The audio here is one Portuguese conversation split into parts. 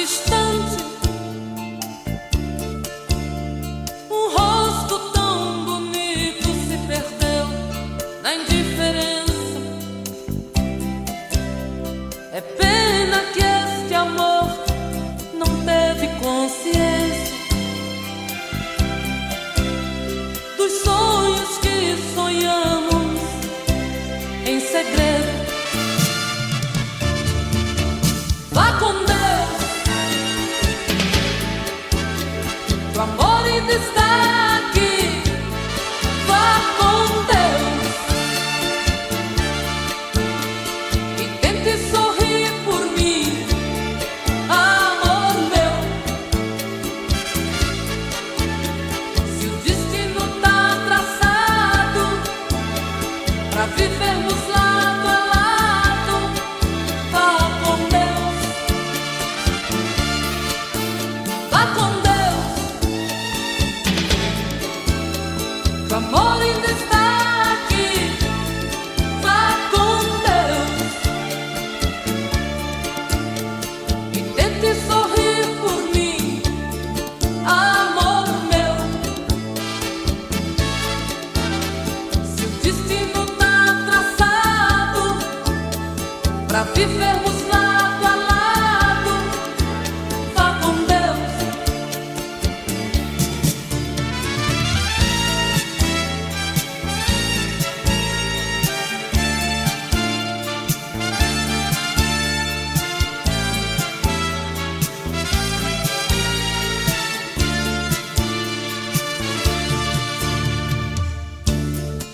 distante, um rosto tão bonito se perdeu na indiferença. É pena que este amor não teve consciência dos sonhos que sonhamos em segredo. Vá com Deus, o amor ainda está aqui. Vá com Deus e tente sorrir por mim, amor meu. Se o destino tá traçado pra vivermos lado a lado, vá com Deus. Vá com Deus, o amor ainda está aqui. Vá com Deus e tente sorrir por mim, amor meu. Se o destino tá traçado pra vivermos lado a lado, vá com Deus.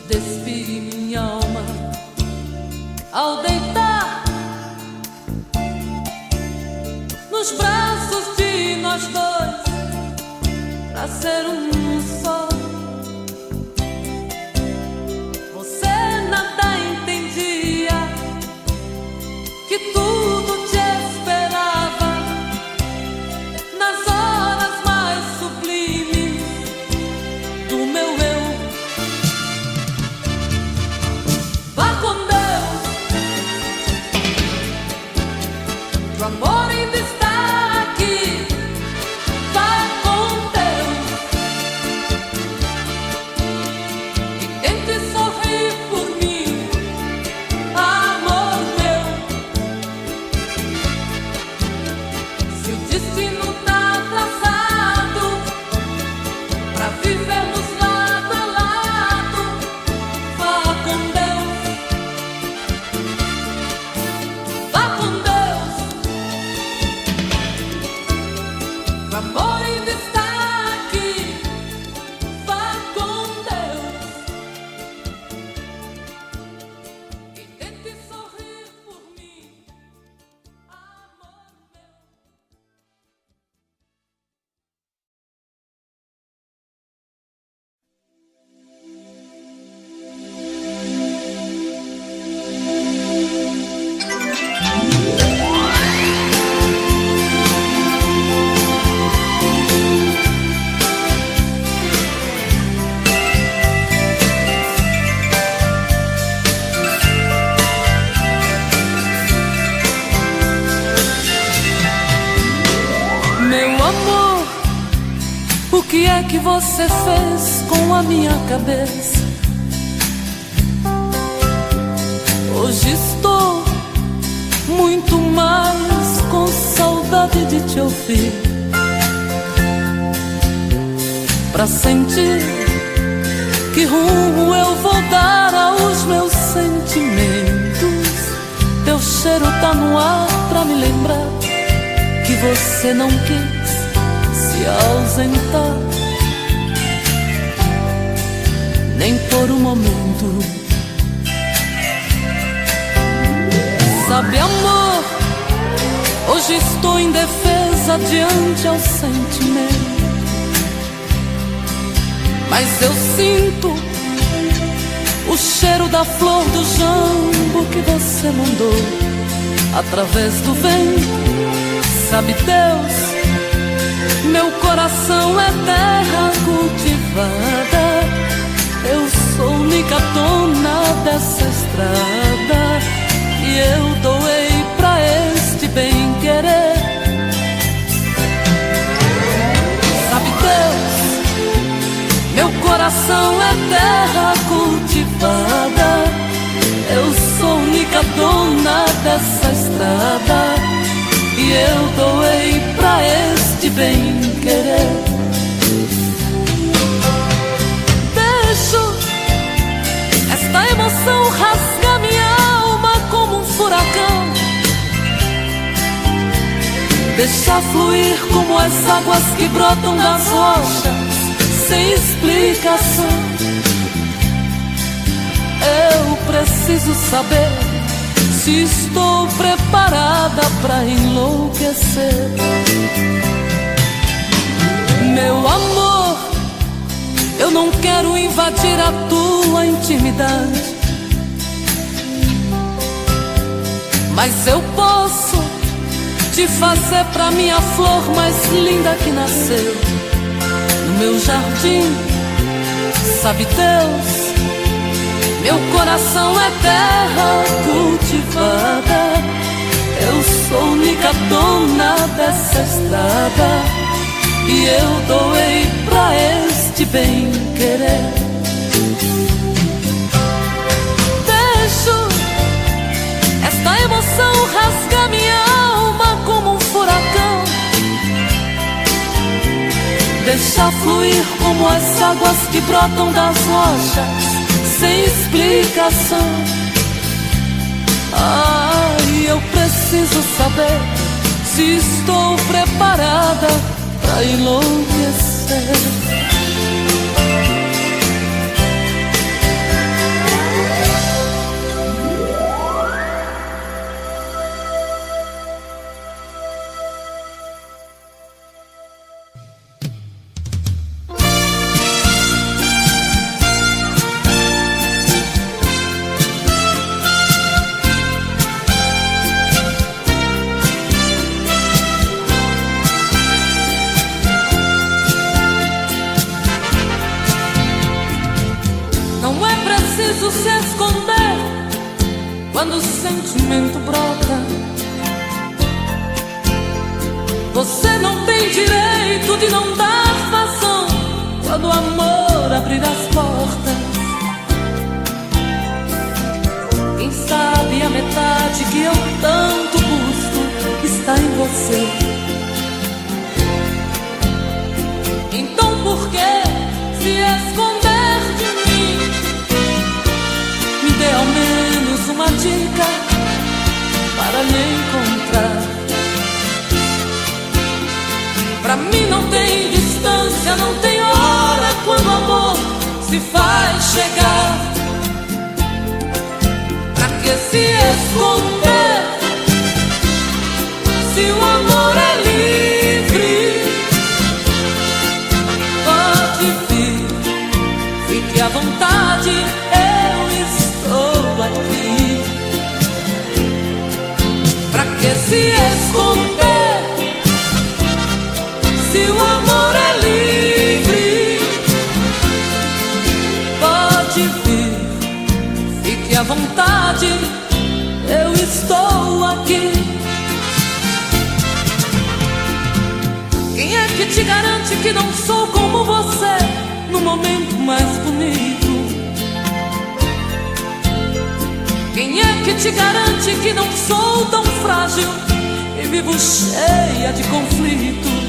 Despi minha alma ao deitar nos braços de nós dois, pra ser um só. Você nada entendia, que tudo te esperava nas horas mais sublimes do meu eu. Vá com Deus, o amor ainda está aqui. Vá com Deus e tente sorrir por mim, amor meu. Se o destino tá traçado pra vivermos lado a lado, vá com Deus. Vá com Deus, o amor ainda está aqui. Vá com Deus e tente sorrir por mim, amor meu. Meu amor, o que é que você fez com a minha cabeça? Hoje estou muito mais com saudade de te ouvir, pra sentir que rumo eu vou dar aos meus sentimentos. Teu cheiro tá no ar pra me lembrar que você não quis se ausentar, nem por um momento. Sabe, amor, hoje estou indefesa diante ao sentimento, mas eu sinto o cheiro da flor do jambo que você mandou através do vento. Sabe, Deus, meu coração é terra cultivada, eu sou única dona dessa estrada, e eu doei pra este bem-querer cultivada, e eu doei pra este bem-querer. Deixo esta emoção rasgar minha alma como um furacão, deixar fluir como as águas que brotam das rochas sem explicação. Eu preciso saber se estou preparada pra enlouquecer. Meu amor, eu não quero invadir a tua intimidade, mas eu posso te fazer pra mim a flor mais linda que nasceu no meu jardim. Sabe Deus, meu coração é terra cultivada, eu sou única dona dessa estrada, e eu doei pra este bem-querer. Deixo esta emoção rasgar minha alma como um furacão, deixar fluir como as águas que brotam das rochas sem explicação. Ai, eu preciso saber se estou preparada pra enlouquecer. Se esconder quando o sentimento brota. Você não tem direito de não dar vazão quando o amor abrir as portas. Quem sabe a metade que eu tanto busco está em você. Então por que se esconder de mim? Me dê ao menos uma dica para me encontrar. Pra mim não tem distância, não tem hora quando o amor se faz chegar. Pra que se esconder se o amor é livre? Pode vir, fique à vontade, eu estou aqui. Pra que se esconder se o amor é livre? Pode vir, fique à vontade, eu estou aqui. Quem é que te garante que não sou como você no momento mais bonito? Quem é que te garante que não sou tão frágil e vivo cheia de conflitos?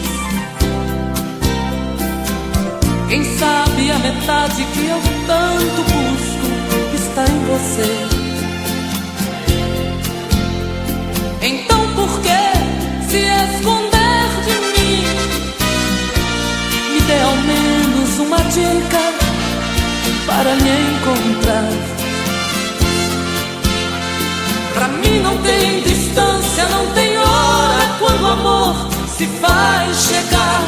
Quem sabe a metade que eu tanto busco está em você. Então por que se esconder de mim? Me dê ao menos uma dica para me encontrar. Pra mim não tem distância, não tem hora quando o amor se faz chegar.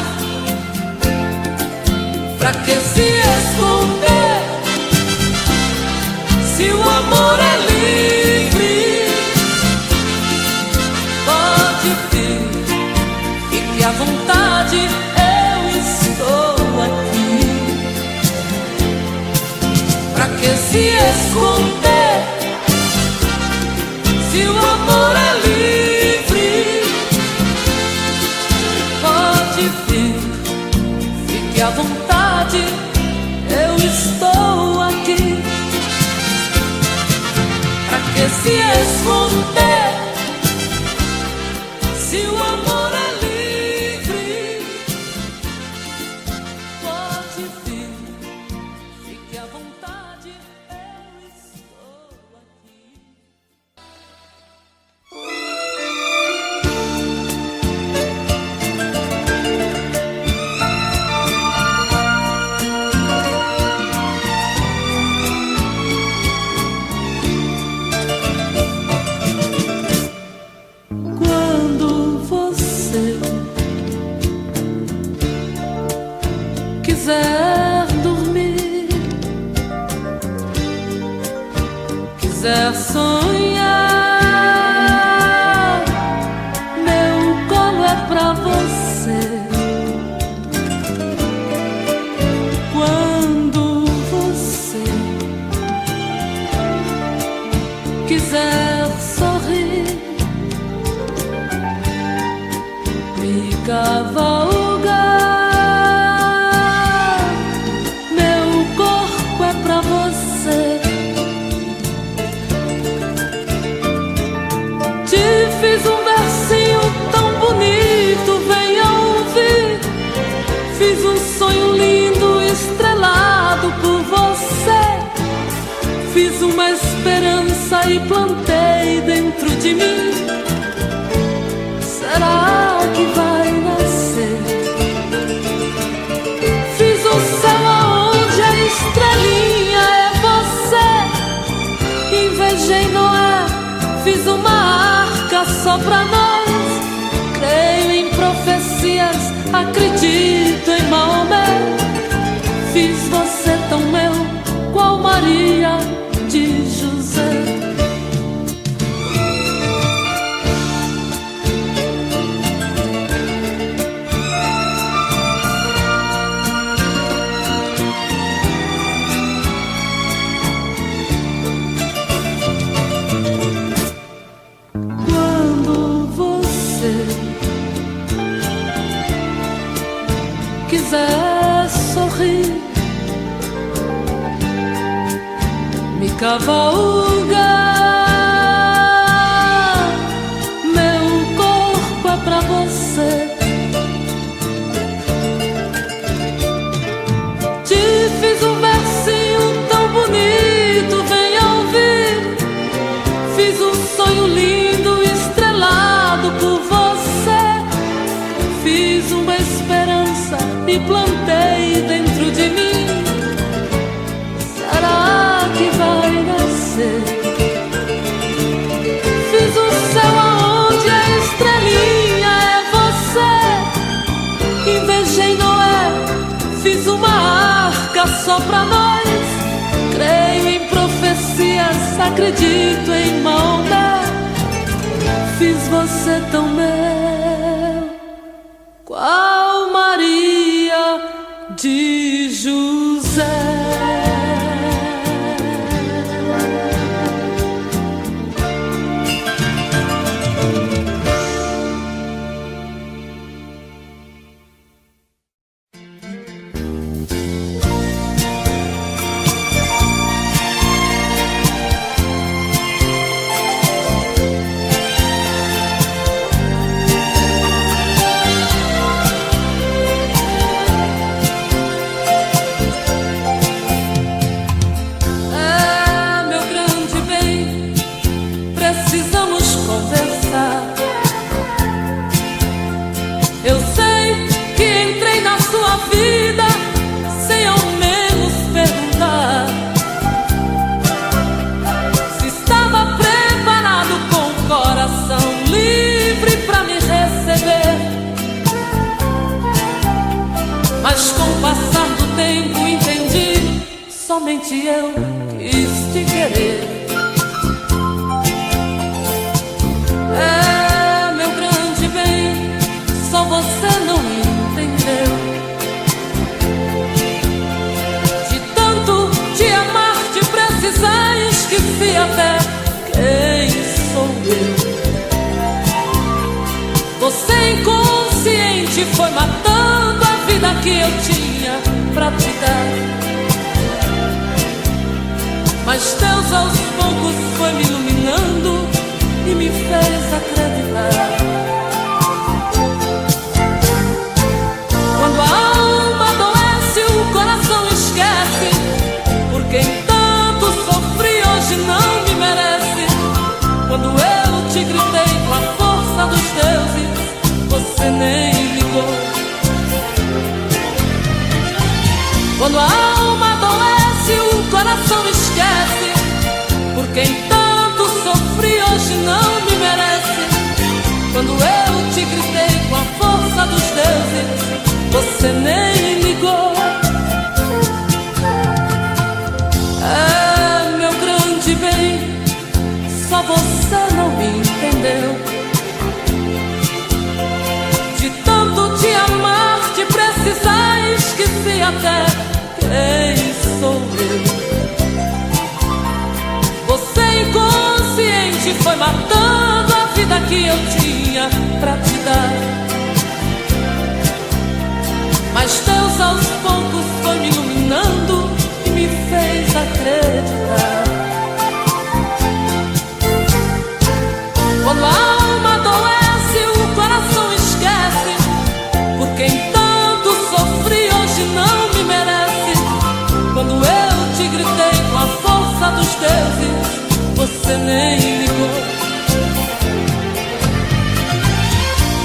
Pra que se esconder se o amor é livre? Pode vir, fique à vontade, eu estou aqui. Pra que se esconder se o amor é livre? Pode vir, fique à vontade, eu estou aqui. Pra que se esconder Se o amor é livre, pode vir, fique à vontade, eu estou aqui. Quando você quiser dormir, quiser sonhar, meu colo é pra você. Quando você quiser sorrir, me cavalgar, meu corpo é pra você. Te fiz um versinho tão bonito, venha ouvir. Fiz um sonho lindo, estrelado por você. Fiz uma esperança e plantei dentro de mim. Será que vai nascer? Fiz o céu aonde a estrelinha é você. Invejei Noé, fiz uma arca só pra nós. Creio em profecias, acredito em Maomé. Fiz você tão meu, qual Maria de José. Quiser sorrir, me cavalgar, meu corpo é pra você. Te fiz um versinho tão bonito, venha ouvir. Fiz um sonho lindo, estrelado por você. Fiz uma esperança e plantei dentro de mim. Será que vai nascer? Fiz o céu aonde a estrelinha é você. Invejei Noé, fiz uma arca só pra nós. Creio em profecias, acredito em Maomé. Fiz você tão meu, qual Maria de José. Mas com o passar do tempo entendi, somente eu quis te querer. É, meu grande bem, só você não entendeu. De tanto te amar, te precisar, esqueci até quem sou eu. Você inconsciente foi matando a vida que eu tinha pra te dar. Mas Deus aos poucos foi me iluminando e me fez acreditar hoje não me merece. Quando eu te gritei com a força dos deuses, você nem ligou. É, meu grande bem, só você não me entendeu. De tanto te amar, de precisar, esqueci até quem sou eu. Você inconsciente foi matando a vida que eu tinha pra te dar. Mas Deus aos poucos foi me iluminando e me fez acreditar. Quando a alma adoece, o coração esquece. Por quem tanto sofri hoje não me merece. Quando eu te gritei com a força dos deuses, você nem ligou.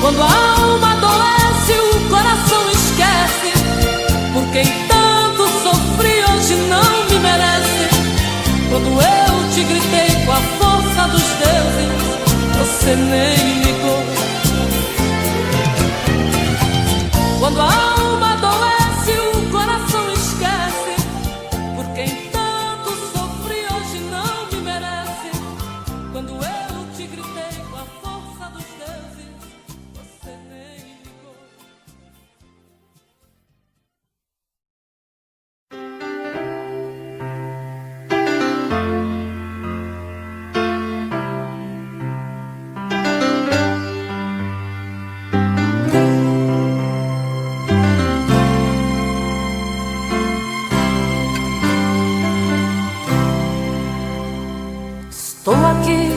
Quando a alma adoece, o coração esquece. Por quem tanto sofri hoje não me merece. Quando eu te gritei com a força dos deuses, você nem ligou. Quando a alma adoece, o coração esquece. Por quem tanto sofri hoje não me merece. Quando eu te gritei com a força dos deuses, você nem ligou. Estou aqui,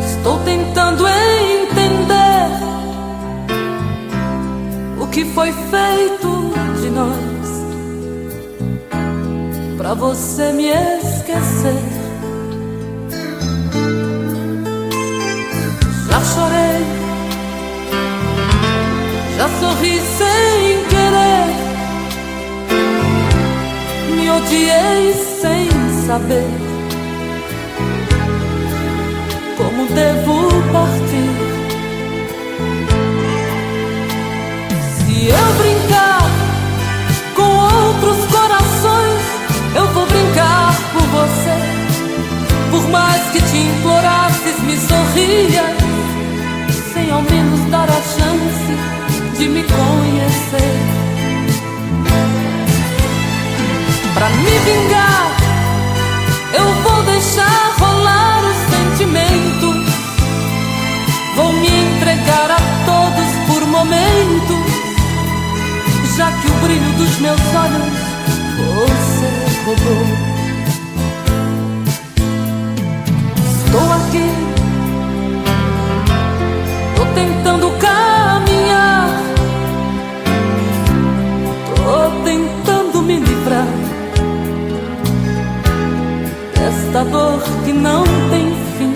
estou tentando entender o que foi feito de nós pra você me esquecer. Já chorei, já sorri sem querer, me odiei sem saber como devo partir. Se eu brincar com outros corações, eu vou brincar por você. Por mais que te implorasses, me sorria, sem ao menos dar a chance de me conhecer. Pra me vingar, eu vou deixar rolar o sentimento. Vou me entregar a todos por momentos, já que o brilho dos meus olhos você roubou. Estou aqui, tô tentando caminhar, tô tentando me livrar desta dor que não tem fim.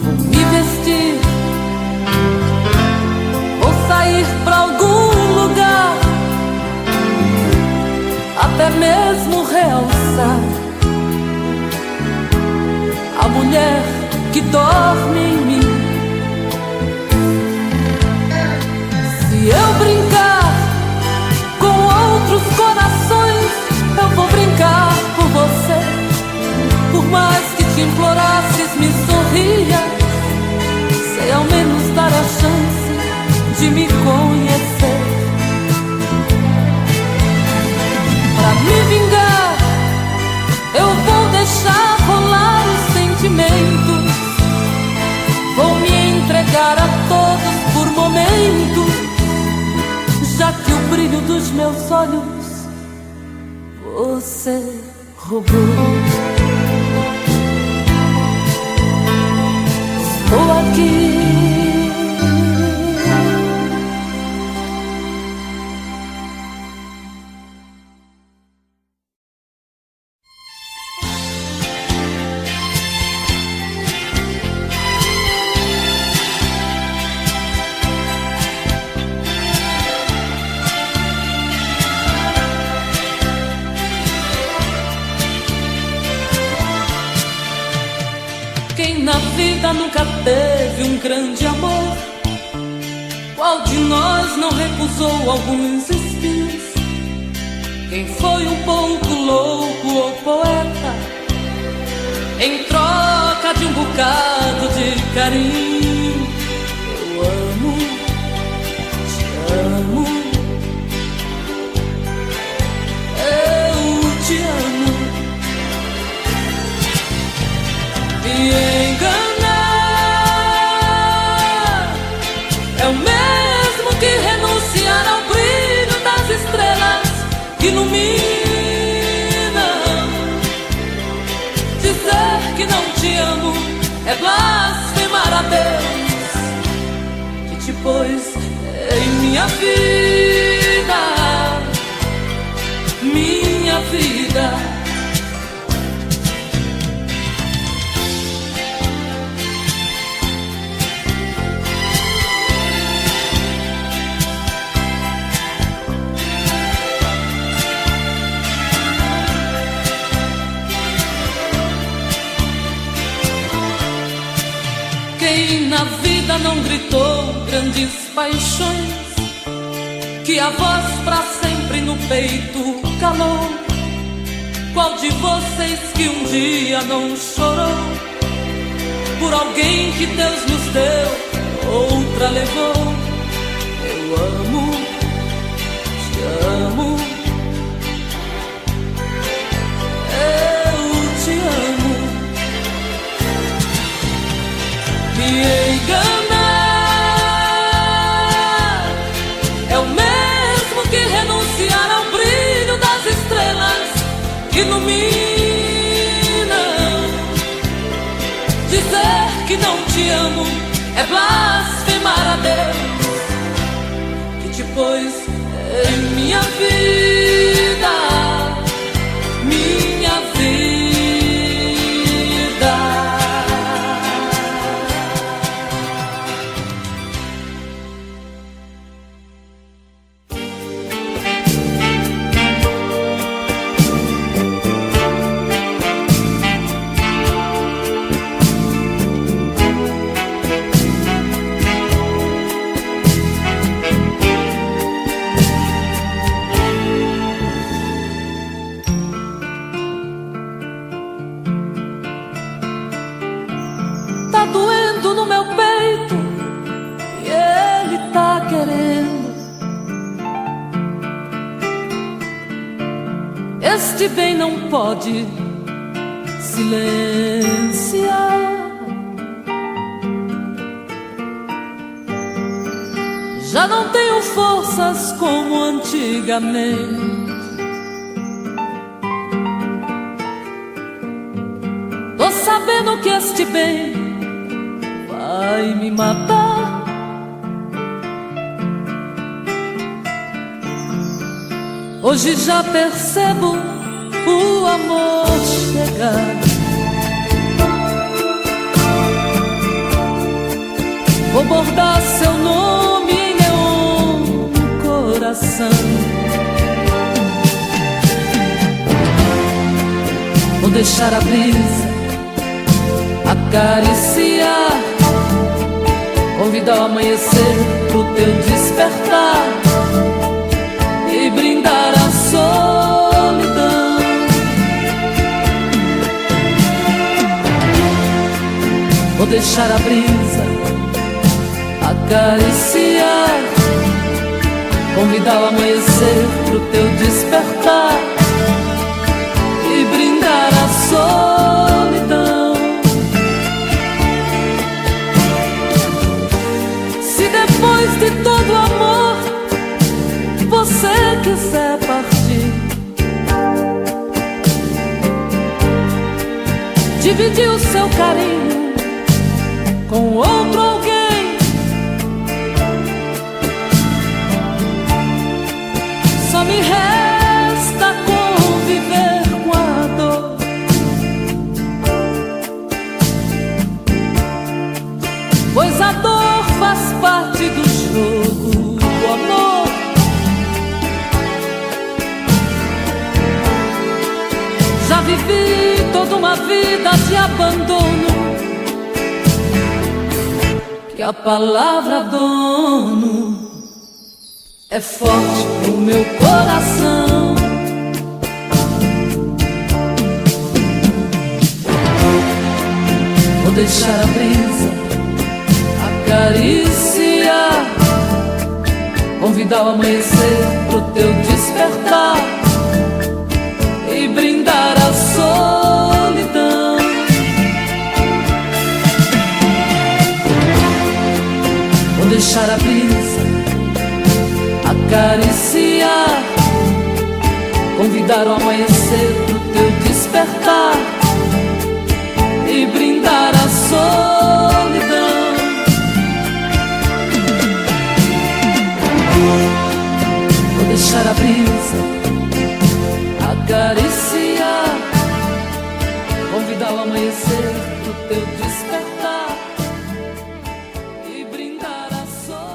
Vou me vestir, vou sair pra algum lugar, até mesmo realçar a mulher que dorme em mim. Se eu brincar com outros corações, eu vou brincar por você. Por mais que te implorasses, me sorria, sei ao menos dar a chance de me conhecer. Pra me vingar, eu vou deixar rolar o sentimento. Vou me entregar a todos por momentos, já que o brilho dos meus olhos você roubou. Estou aqui, vida nunca teve um grande amor. Qual de nós não recusou alguns espinhos? Quem foi um pouco louco ou poeta em troca de um bocado de carinho? Eu amo, te amo, eu te amo. Me enganar é o mesmo que renunciar ao brilho das estrelas que iluminam. Dizer que não te amo é blasfemar a Deus, que te pôs em minha vida, minha vida. Quem na vida não gritou grandes paixões, que a voz pra sempre no peito calou? Qual de vocês que um dia não chorou por alguém que Deus nos deu, outra levou? Eu amo, te amo, eu te amo. Me enganar é o mesmo que renunciar ao brilho das estrelas que iluminam. Dizer que não te amo é blasfemar a Deus, que te pôs em minha vida, minha vida. Tá doendo no meu peito e ele tá querendo. Este bem não pode silenciar. Já não tenho forças como antigamente. Tô sabendo que este bem vai me matar. Hoje já percebo o amor chegar. Vou bordar seu nome em neon no coração. Vou deixar a brisa acariciar, convidar o amanhecer pro teu despertar e brindar a solidão. Vou deixar a brisa acariciar, convidar o amanhecer pro teu despertar e brindar a solidão. Se depois de todo o amor você quiser partir, dividir o seu carinho com outro alguém, só me resta conviver com a dor. Pois a dor faz parte do jogo do amor. Já vivi toda uma vida de abandono a palavra dono é forte no meu coração. Vou deixar a brisa acariciar, convidar o amanhecer pro teu despertar e brindar a solidão. Vou deixar a brisa acariciar, convidar o amanhecer pro teu despertar e brindar a solidão. Vou deixar a brisa acariciar, convidar o amanhecer pro teu despertar e brindar a solidão.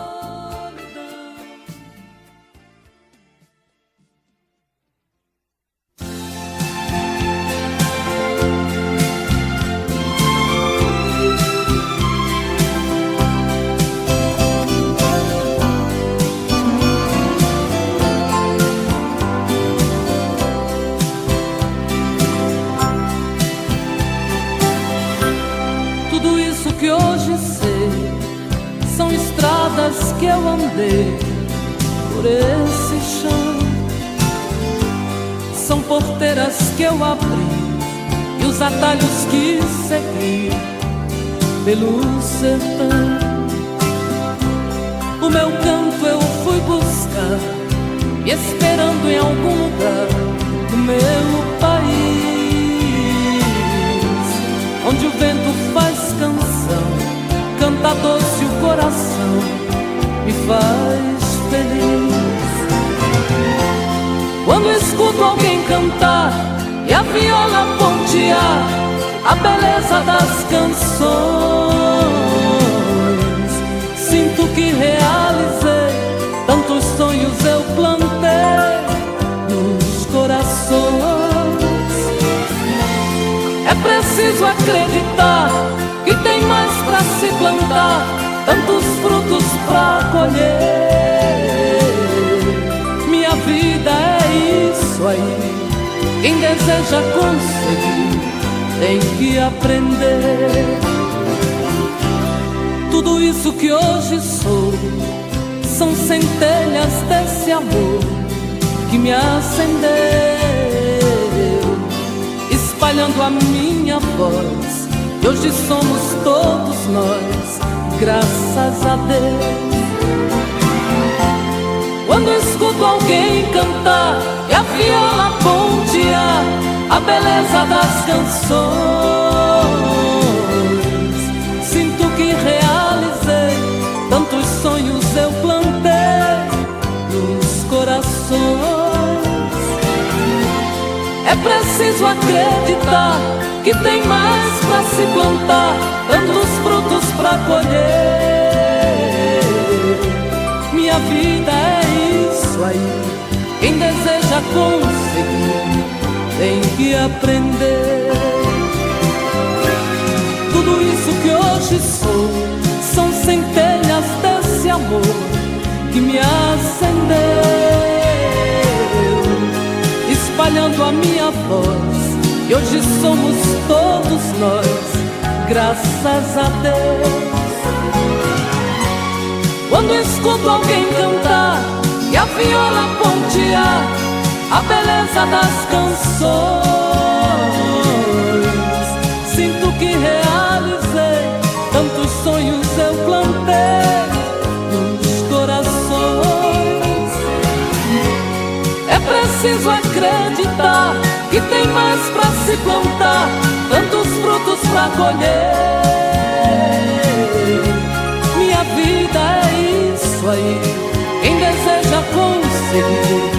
Que hoje sei são estradas que eu andei por esse chão, são porteiras que eu abri e os atalhos que segui pelo sertão. O meu canto eu fui buscar, me esperando em algum lugar do meu país, onde o vento faz canção, canta doce o coração, me faz feliz. Quando escuto alguém cantar e a viola pontear a beleza das canções, sinto que realizei tantos sonhos eu plantei nos corações. É preciso acreditar que tem mais pra se plantar, tantos frutos pra colher. Minha vida é isso aí, quem deseja conseguir tem que aprender. Tudo isso que hoje sou são centelhas desse amor que me acendeu, espalhando a minha voz. E hoje somos todos nós, graças a Deus. Quando escuto alguém cantar e a viola pontear a beleza das canções, sinto que realizei tantos sonhos eu plantei nos corações. É preciso acreditar que tem mais pra se plantar, tantos frutos pra colher. Minha vida é isso aí, quem deseja conseguir tem que aprender. Tudo isso que hoje sou são centelhas desse amor que me acendeu, espalhando a minha voz. E hoje somos todos nós, graças a Deus. Quando escuto alguém cantar e a viola pontear a beleza das canções, sinto que realizei tantos sonhos eu plantei nos corações. É preciso acreditar que tem mais pra se plantar, tantos frutos pra colher. Minha vida é isso aí, quem deseja conseguir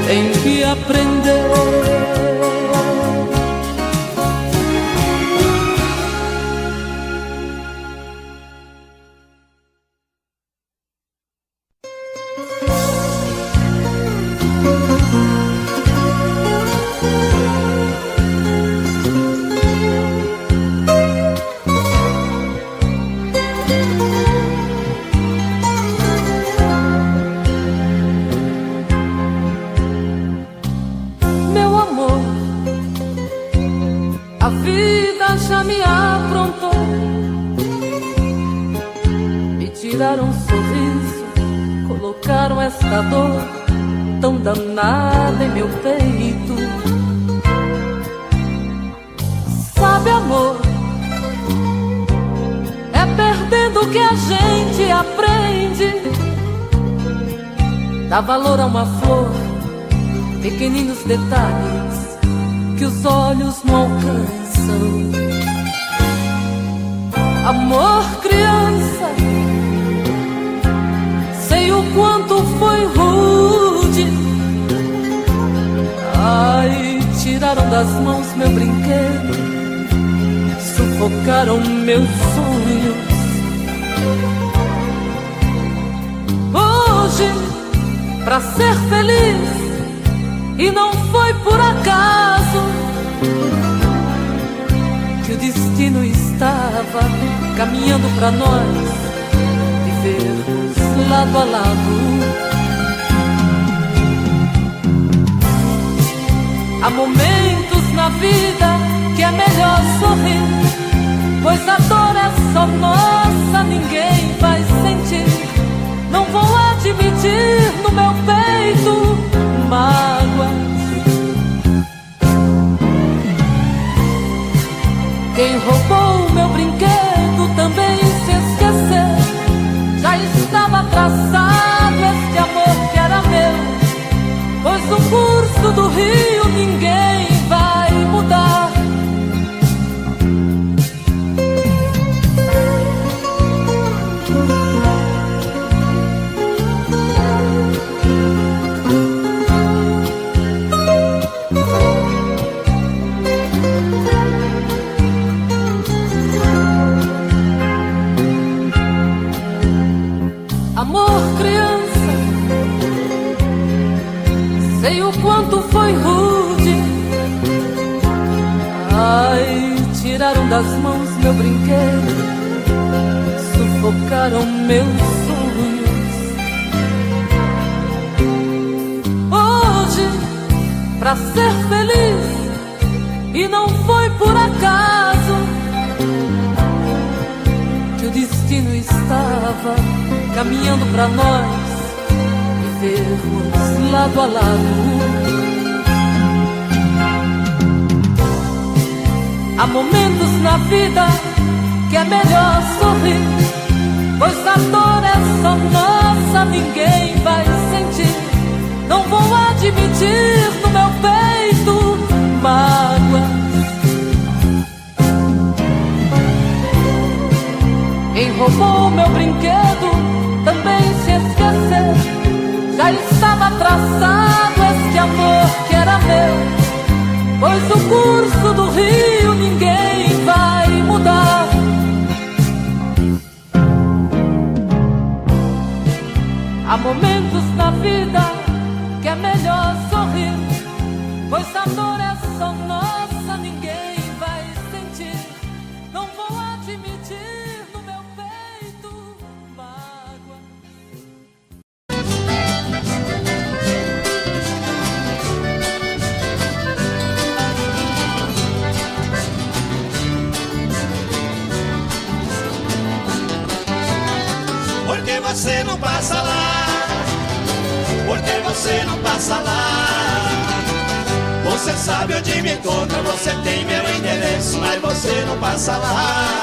tem que aprender. A vida já me aprontou, me tiraram um sorriso, colocaram esta dor tão danada em meu peito. Sabe, amor, é perdendo que a gente aprende. Dá valor a uma flor, pequeninos detalhes que os olhos não alcançam. Amor, criança, sei o quanto foi rude. Ai, tiraram das mãos meu brinquedo, sufocaram meus sonhos. Hoje, pra ser feliz, e não foi por acaso que o destino estava caminhando pra nós vivermos lado a lado. Há momentos na vida que é melhor sorrir, pois a dor é só nossa, ninguém vai sentir. Não vou admitir no meu peito mágoas. Quem roubou meu brinquedo também se esqueceu. Já estava traçado este amor que era meu, pois no curso do rio ninguém vai mudar. Amor, criança, sei o quanto foi rude. Ai, tiraram das mãos meu brinquedo, sufocaram meus sonhos. Hoje, pra ser feliz, e não foi por acaso que o destino estava caminhando pra nós vivermos lado a lado. Há momentos na vida que é melhor sorrir, pois a dor é só nossa, ninguém vai sentir. Não vou admitir no meu peito mágoas. Quem roubou meu brinquedo também se esqueceu. Já estava traçado este amor que era meu, pois o curso do rio ninguém vai mudar. Há momentos na vida que é melhor sorrir, pois a dor é só nossa, ninguém vai sentir. Não vou admitir no meu peito mágoa. Por que você não passa lá? Por que você não passa lá? Você sabe onde me encontra, você tem meu endereço, mas você não passa lá.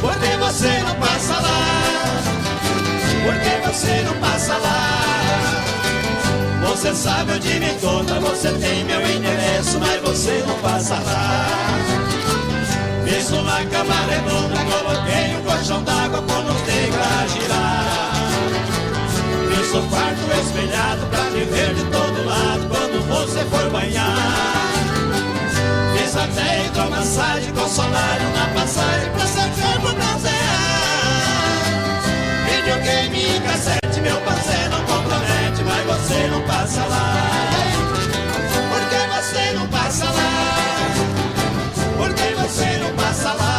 Por que você não passa lá? Por que você não passa lá? Você sabe onde me encontra, você tem meu endereço, mas você não passa lá. Fiz uma cama redonda, coloquei um colchão d'água, coloquei pra girar. Fiz um quarto espelhado pra me ver de todo lado quando você for banhar. Fiz até hidromassagem com solário na passagem pra seu corpo bronzear. Videogame e cassete, meu parceiro não compromete, mas você não passa lá. Por que você não passa lá? Por que você não passa lá?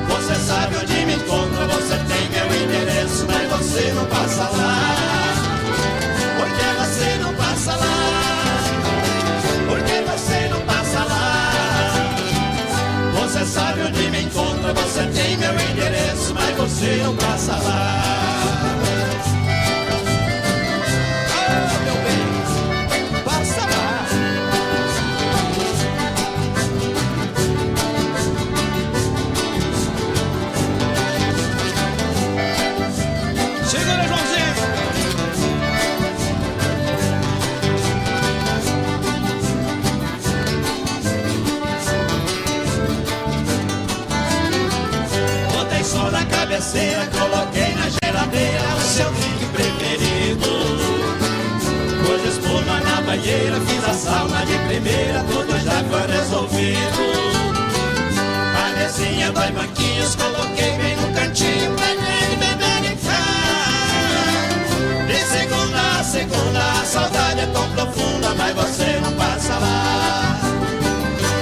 Você sabe onde me encontra, você tem meu endereço, mas você não passa lá. Por que você não passa lá? Por que você não passa lá? caseira, coloquei na geladeira o seu drink preferido. Pus espuma na banheira, fiz a sauna de primeira, tudo já foi resolvido. A mesinha, 2 banquinhos, coloquei bem no cantinho pra gente beber e ficar. De segunda a segunda, a saudade é tão profunda, mas você não passa lá.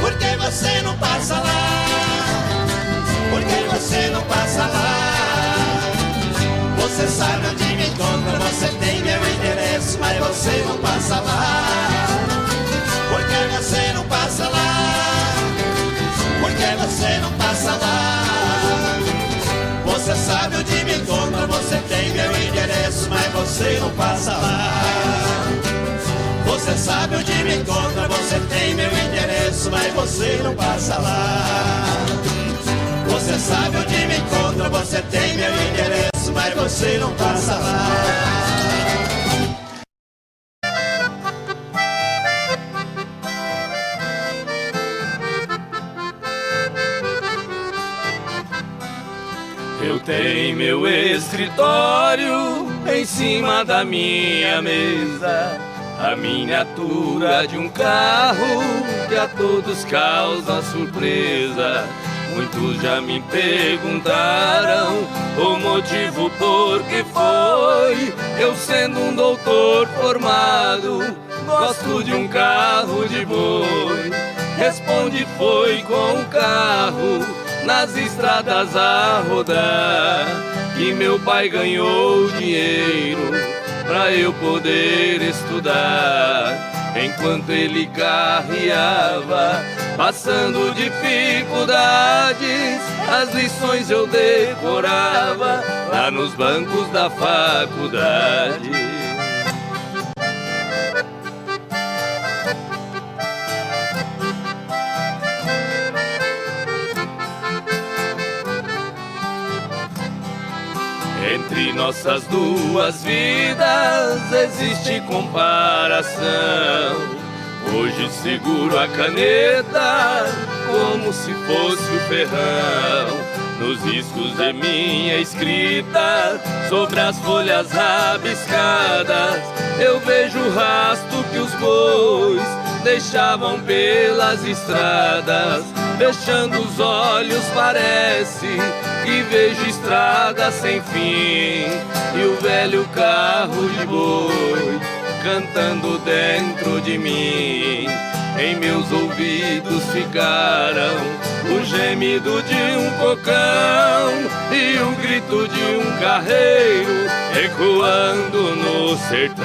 Por que você não passa lá? Por que você não passa lá? Você sabe onde me encontra, você tem meu endereço, mas você não passa lá. Por que você não passa lá? Por que você não passa lá? Você sabe onde me encontra, você tem meu endereço, mas você não passa lá. Você sabe onde me encontra, você tem meu endereço, mas você não passa lá. Você sabe onde me encontra, você tem meu endereço, mas você não passa lá. Eu tenho meu escritório em cima da minha mesa, a miniatura de um carro que a todos causa surpresa. Muitos já me perguntaram o motivo por que foi. Eu sendo um doutor formado, gosto de um carro de boi. Responde, foi com o carro nas estradas a rodar que meu pai ganhou dinheiro pra eu poder estudar. Enquanto ele carreava, passando dificuldades, as lições eu decorava lá nos bancos da faculdade. Entre nossas duas vidas existe comparação. Hoje seguro a caneta como se fosse o ferrão. Nos riscos de minha escrita, sobre as folhas rabiscadas, eu vejo o rastro que os bois deixavam pelas estradas. Fechando os olhos parece que vejo estrada sem fim, e o velho carro de boi cantando dentro de mim. Em meus ouvidos ficaram o gemido de um cocão e o grito de um carreiro ecoando no sertão.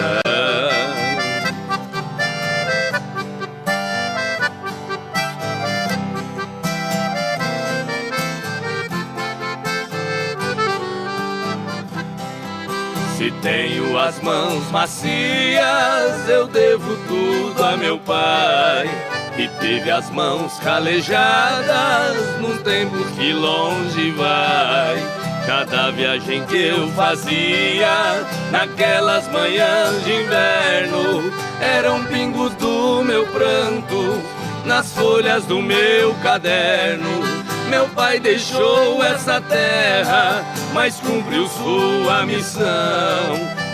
Se tenho as mãos macias, eu devo tudo a meu pai, que teve as mãos calejadas num tempo que longe vai. Cada viagem que eu fazia naquelas manhãs de inverno eram pingos do meu pranto nas folhas do meu caderno. Meu pai deixou essa terra, mas cumpriu sua missão.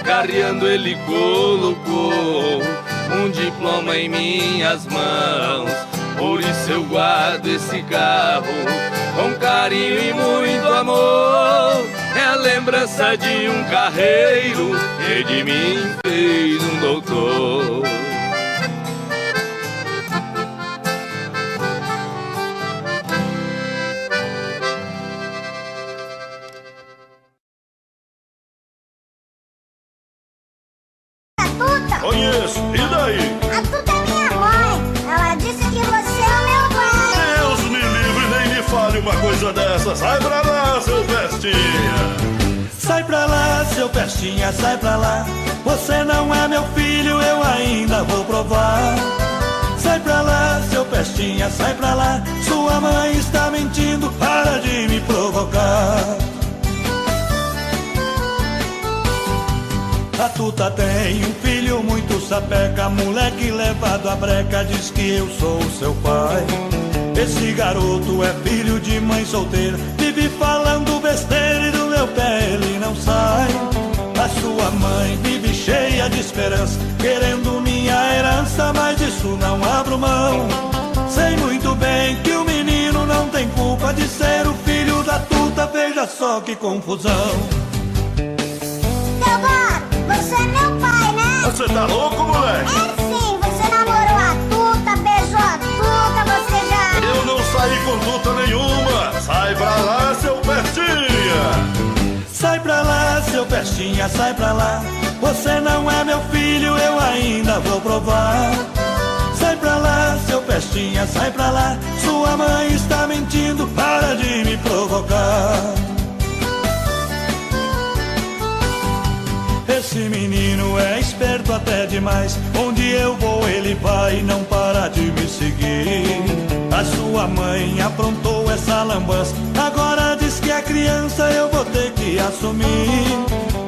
Carreando ele colocou um diploma em minhas mãos. Por isso eu guardo esse carro com carinho e muito amor. É a lembrança de um carreiro que de mim fez um doutor. Conheço, e daí? A Tuta é minha mãe. Ela disse que você é o meu pai. Deus me livre, nem me fale uma coisa dessa. Sai pra lá, seu Pestinha. Sai pra lá, seu Pestinha, sai pra lá. Você não é meu filho, eu ainda vou provar. Sai pra lá, seu Pestinha, sai pra lá. Sua mãe está mentindo, para de me provocar. A Tuta tem um filho muito sapeca, moleque levado à breca, diz que eu sou seu pai. Esse garoto é filho de mãe solteira, vive falando besteira e do meu não sai. A sua mãe vive cheia de esperança, querendo minha herança, mas disso não abro mão. Sei muito bem que o menino não tem culpa de ser o filho da tuta, veja só que confusão. Teodoro, você é meu pai, né? Você tá louco, moleque? É sim, você namorou a tuta, beijou a tuta, você já... Eu não saí com tuta nenhuma. Sai pra lá, seu Pestinha. Sai pra lá, seu Pestinha, sai pra lá. Você não é meu filho, eu ainda vou provar. Sai pra lá, seu Pestinha, sai pra lá. Sua mãe está mentindo, para de me provocar. Esse menino é esperto até demais. Onde eu vou ele vai e não para de me seguir. A sua mãe aprontou essa lambança, agora diz que é criança, eu vou ter que assumir.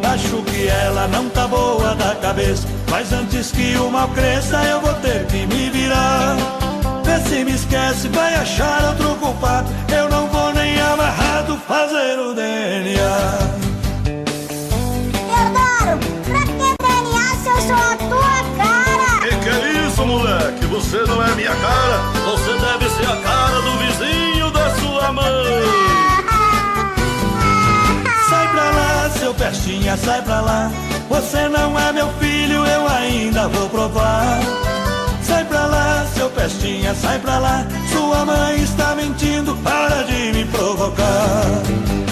Acho que ela não tá boa da cabeça, mas antes que o mal cresça eu vou ter que me virar. Vê se me esquece, vai achar outro culpado, eu não vou nem amarrado fazer o DNA. Teodoro, pra que DNA se eu sou a tua cara? Que é isso, moleque? Você não é minha cara. Você deve ser a cara do vizinho da sua mãe. Sai pra lá, seu Pestinha, sai pra lá. Você não é meu filho, eu ainda vou provar. Sai pra lá, seu Pestinha, sai pra lá. Sua mãe está mentindo, para de me provocar.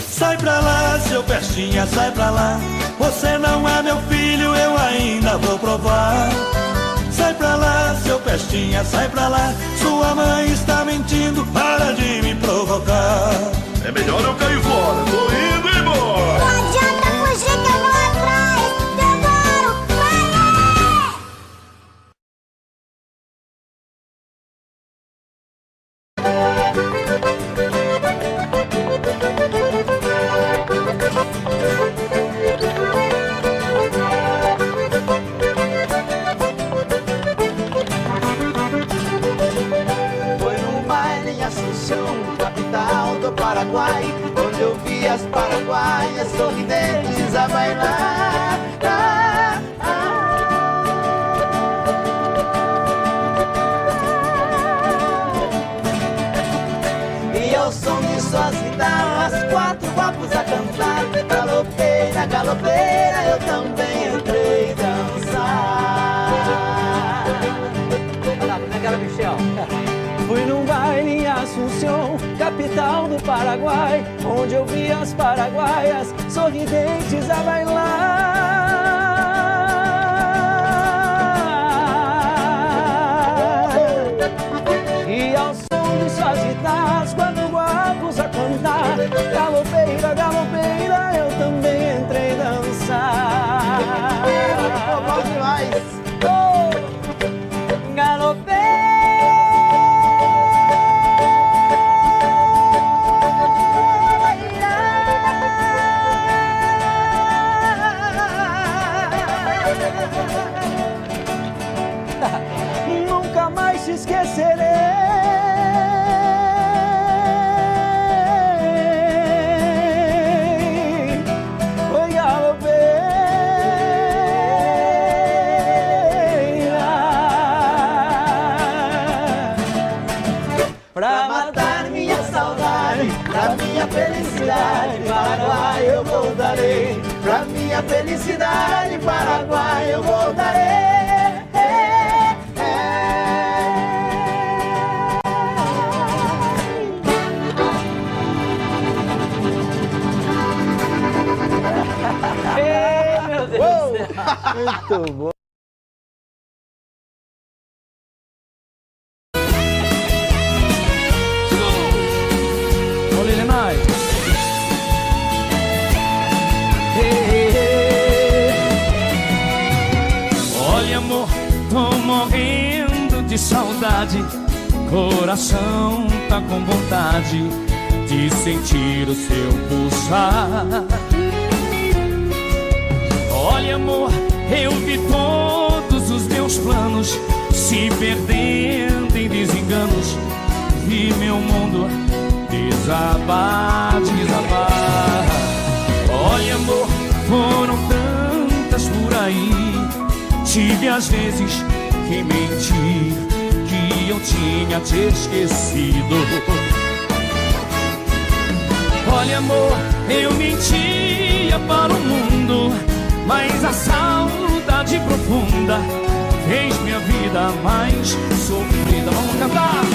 Sai pra lá, seu Pestinha, sai pra lá. Você não é meu filho, eu ainda vou provar. Sai pra lá, seu Pestinha, sai pra lá. Sua mãe está mentindo, para de me provocar. É melhor eu cair fora, tô indo embora. Não adianta fugir que eu vou atrás. Teodoro, vai! Foi num baile em Assunção, capital do Paraguai, onde eu vi as paraguaias sorridentes a bailar. E ao som de suas guitarras, quatro guapos a cantar. Galopeira, galopeira, eu também entrei dançar. Fui num baile em Assunção, capital do Paraguai, onde eu vi as paraguaias sorridentes a bailar. E ao som de suas guitarras, quatro guapos a cantar. Galopeira, galopeira, eu também entrei dançar. Bom demais. Galopeira. Nunca mais te esquecerei. Foi galopeira. Pra matar minha saudade, pra minha felicidade, Paraguai eu voltarei. Pra minha felicidade, Paraguai eu voltarei. Ei, meu Deus do céu. Muito bom. Olha, amor, tô morrendo de saudade. Coração tá com vontade de sentir o seu pulsar. Olha, amor, eu vi todos os meus planos se perdendo em desenganos. Vi meu mundo desabar, desabar. Olha, amor, tive às vezes que mentir, que eu tinha te esquecido. Olha, amor, eu mentia para o mundo, mas a saudade profunda fez minha vida mais sofrida. Vamos cantar!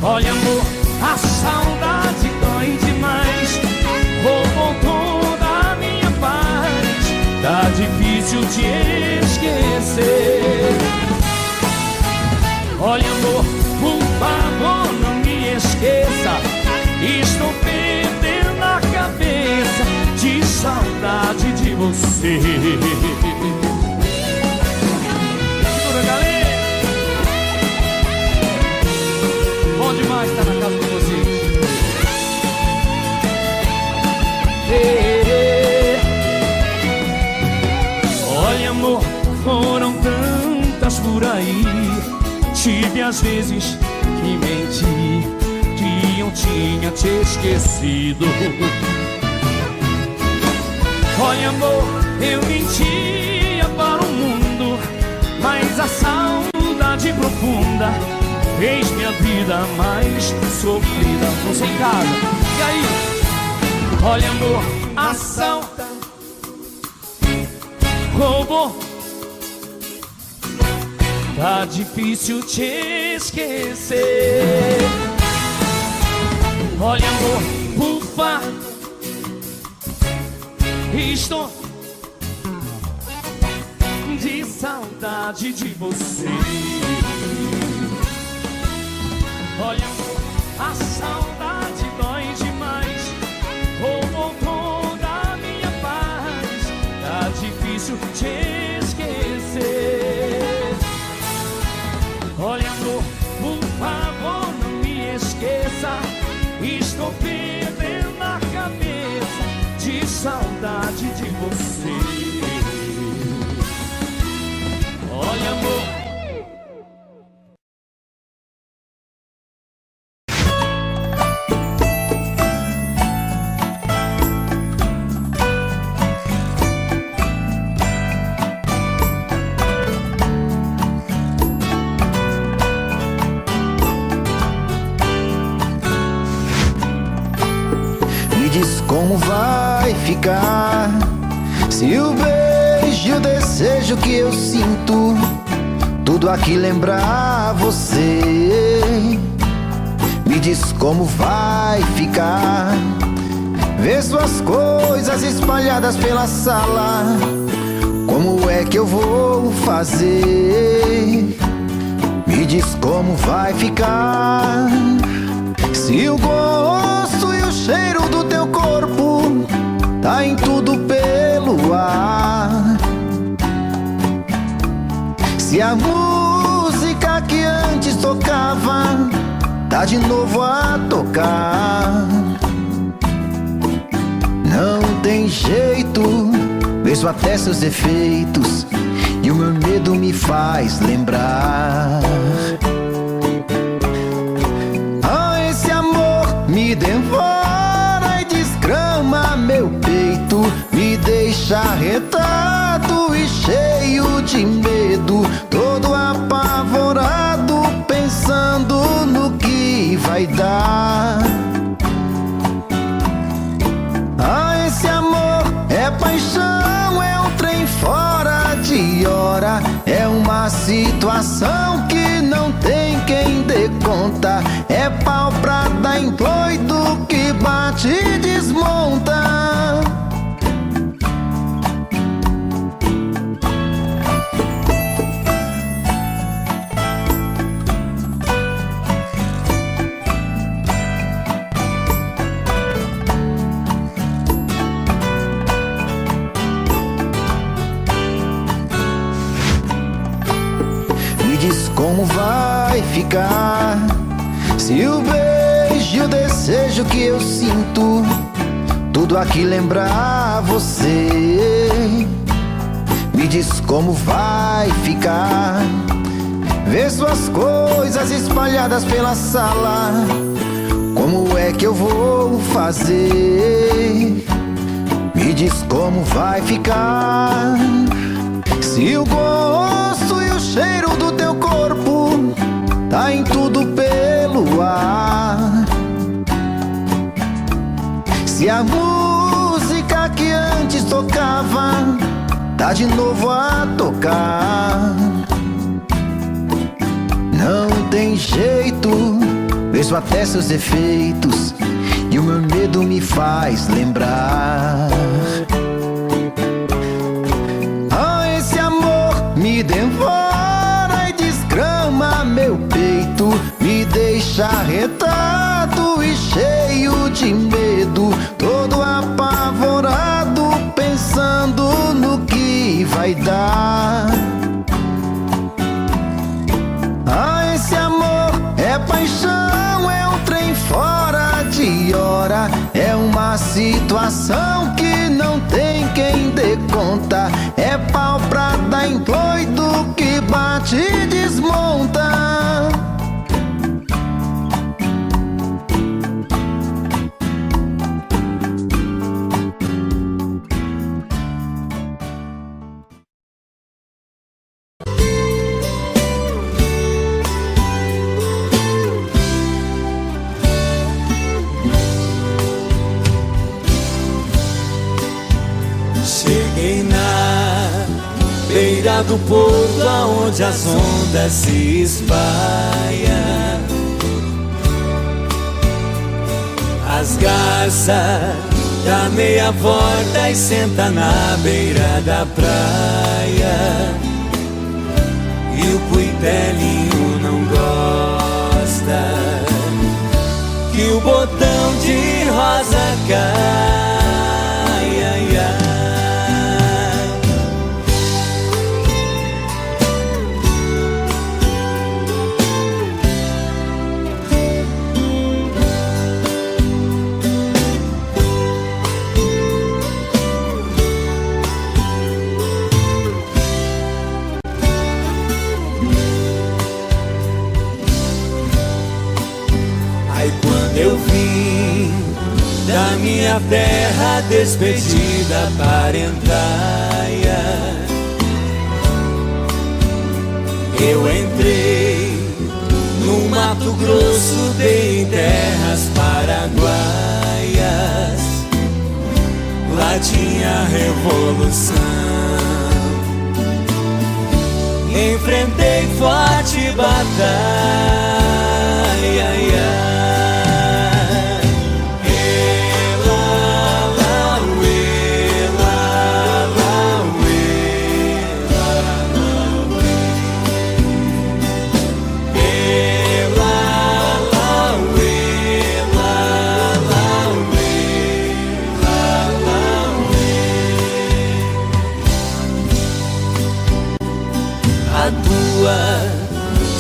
Olha, amor, a saudade dói demais, roubou toda a minha paz. Tá difícil te esquecer. Olha, amor, por favor, não me esqueça. Estou perdendo a cabeça de saudade de você. Segura, galera. Bom demais estar na casa de vocês. Olha, amor, foram tantas por aí. Tive às vezes que mentir, que eu tinha te esquecido. Olha, amor, eu mentia para o mundo, mas a saudade profunda fez minha vida mais sofrida. Você em casa, e aí? Olha, amor, a saudade roubou. Tá difícil te esquecer. Olha, amor, por favor, estou de saudade de você. Olha, amor, a saudade dói demais, roubou toda a minha paz. Tá difícil te esquecer. Olha, amor, por favor, não me esqueça. Estou perdendo a cabeça de saudade de você. Olha, amor. Como vai ficar se o beijo, o desejo que eu sinto, tudo aqui lembrar você? Me diz como vai ficar ver suas coisas espalhadas pela sala. Como é que eu vou fazer? Me diz como vai ficar se o gosto e o cheiro do teu corpo tá em tudo pelo ar. Se a música que antes tocava tá de novo a tocar. Não tem jeito, vejo até seus defeitos e o meu medo me faz lembrar. Esse amor me devora e desgrama meu peito, me deixa retado e cheio de medo, todo apavorado, pensando no que vai dar. Esse amor é paixão, é um trem fora de hora, é uma situação que não tem quem dê conta, é pau pra dar em doido que bate e desmonta. Como vai ficar se o beijo, o desejo que eu sinto, tudo aqui lembrar você? Me diz como vai ficar ver suas coisas espalhadas pela sala. Como é que eu vou fazer? Me diz como vai ficar Se o gosto e o cheiro do teu corpo tá em tudo pelo ar, se a música que antes tocava tá de novo a tocar, não tem jeito, vejo até seus defeitos e o meu medo me faz lembrar. Ah, esse amor me devora e desgrama meu peito, me deixa arretado e cheio de medo, todo apavorado, pensando no que vai dar. Ah, esse amor é paixão, é um trem fora de hora, é uma situação que não tem quem dê conta, é pau pra dar em doido que bate e desmonta. Cheguei na beira do porto, aonde as ondas se espalham, as garças dá meia volta e senta na beira da praia, e o cuitelinho não gosta que o botão de rosa caia. Eu vim da minha terra, despedida parentaia, eu entrei no Mato Grosso, dei terras paraguaias, lá tinha revolução, enfrentei forte batalha.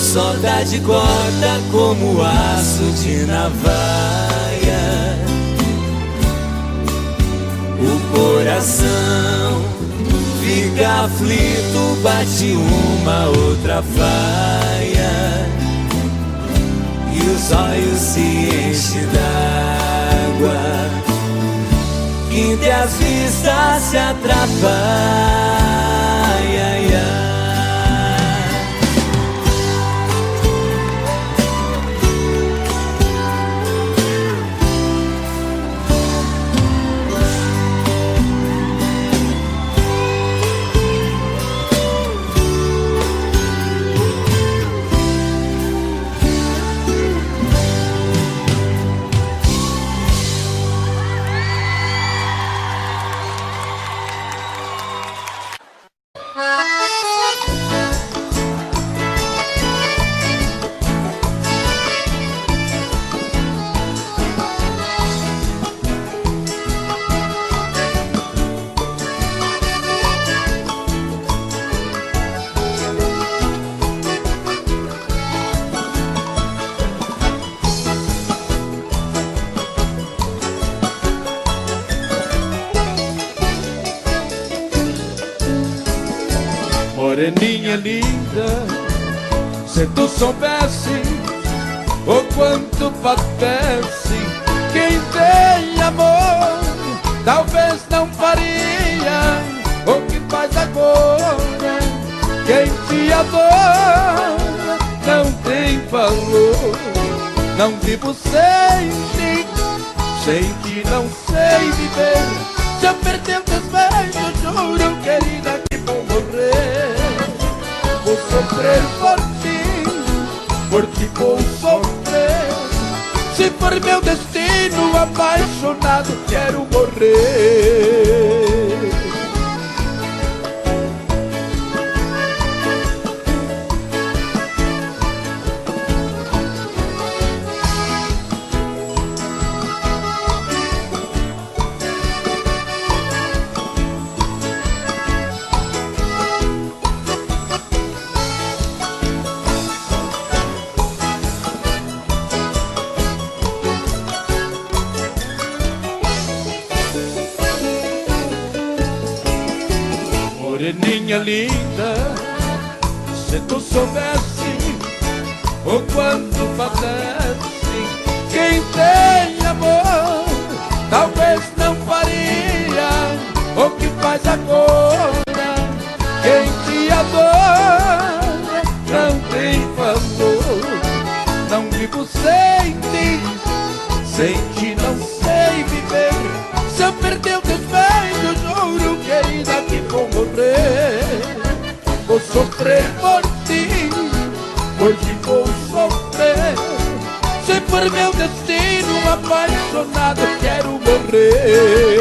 Saudade corta como aço de navalha, o coração fica aflito, bate uma outra faia, e os olhos se enchem d'água, entre as vistas se atrapalha. Moreninha linda, se tu soubesse o quanto padece quem tem amor, talvez não faria o que faz agora. Quem te adora não tem valor. Não vivo sem ti, sem ti não sei viver. Se eu perder teus beijos, juro, querida, que vou morrer. Vou sofrer por ti vou sofrer. Se for meu destino, apaixonado, quero morrer. Moreninha linda, se tu soubesse o quanto padece quem tem amor, talvez não faria o que faz agora. Quem te adora não tem valor. Não vivo sem ti, sem ti não sei viver. Se eu perder teus beijos, juro, querida, que vou morrer. Vou sofrer por ti vou sofrer. Se for meu destino, apaixonado, quero morrer.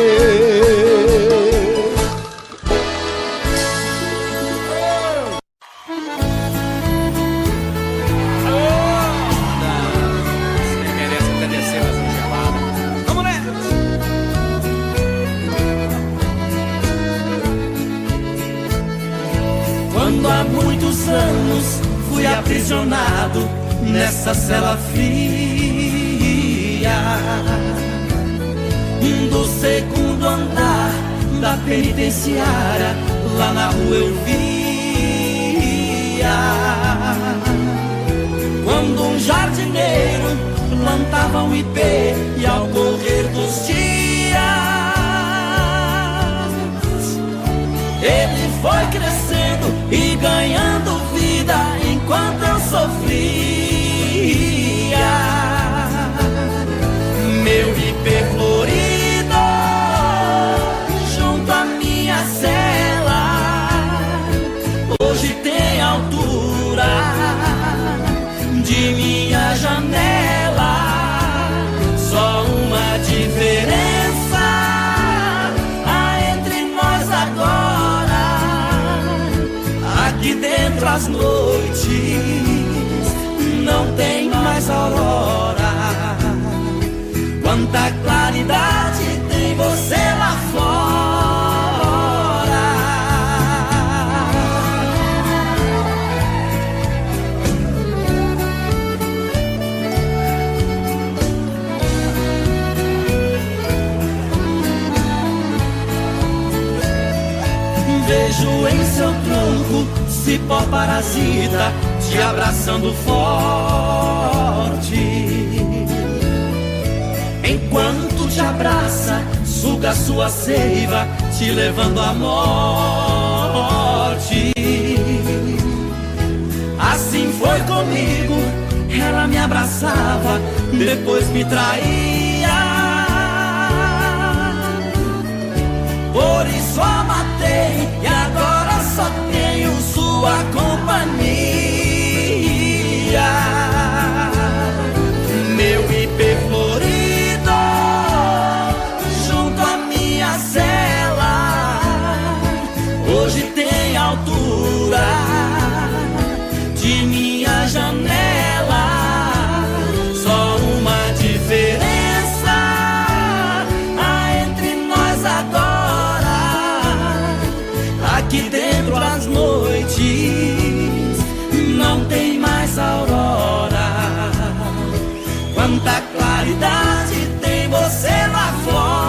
Quando há muitos anos fui aprisionado nessa cela fria do segundo andar da penitenciária, lá na rua eu via quando um jardineiro plantava um ipê e ao correr dos dias ele foi crescendo e ganhando vida enquanto eu sofria. Meu ipê florido junto à minha cela hoje tem altura de minha janela. Só uma diferença há entre nós agora: aqui dentro as noites não tem mais aurora. Quanta claridade tem você lá fora. Vejo em seu tronco cipó parasita te abraçando forte. Enquanto te abraça, suga sua seiva, te levando à morte. Assim foi comigo, ela me abraçava, depois me traía. Por isso a matei e agora só tenho sua companhia. Meu ipê florido junto à minha cela hoje tem altura de minha janela. Só uma diferença há entre nós agora: aqui dentro as noites não tem mais aurora. Quanta claridade tem você lá fora.